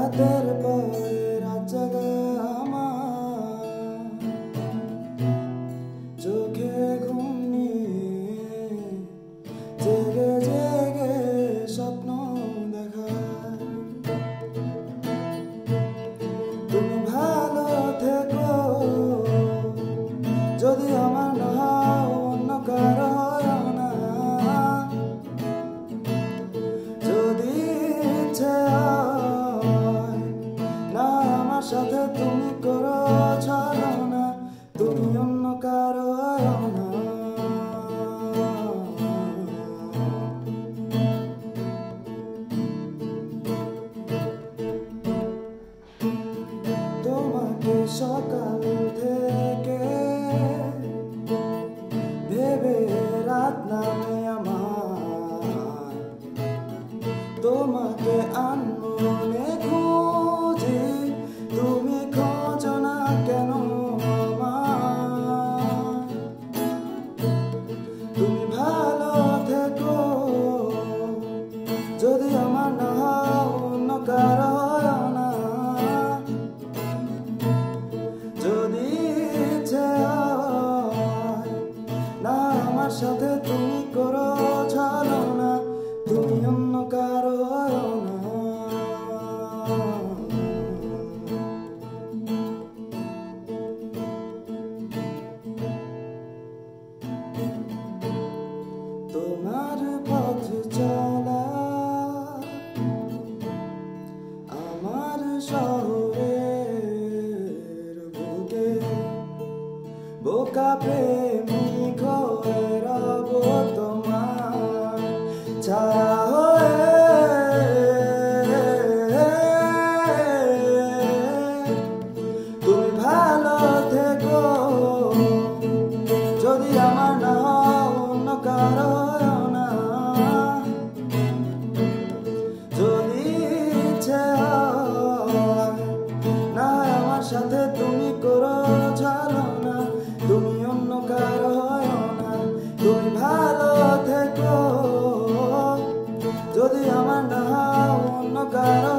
রাতের পরে রাত জাগা আমার, চোখে ঘুম নিয়ে জেগে জেগে স্বপ্ন দেখা। তুমি ভালো থেকো, যদি আমার না হও অন্য কারো না। যদি ইচ্ছে হয় না আমার সাথে তুমি করো ছলনা, তুমি অন্য কারো না। তোমাকে সকাল থেকে ভেবে রাত নামে আমার, তোমাকে আনমনে খুঁজি, তুমি খোঁজো না কেন আমার। তুমি ভালো থেকো, যদি আমার না হও অন্য কারো না। যদি ইচ্ছে হয় না আমার সাথে তুমি করো ছলনা, তুমি অন্য কারো না। তোমার পথ চলা আমার শহরের বুকে, বোকা প্রেমিক হয়ে রব তোমার ছায়া হয়ে। তুমি ভালো থেকো, যদি আমার না হও অন্য কারো না। যদি ইচ্ছে হয় না আমার সাথে তুমি করো ছলনা, তুমি অন্য কারো না। তুমি ভালো থেকো, যদি আমার না হও অন্য কারো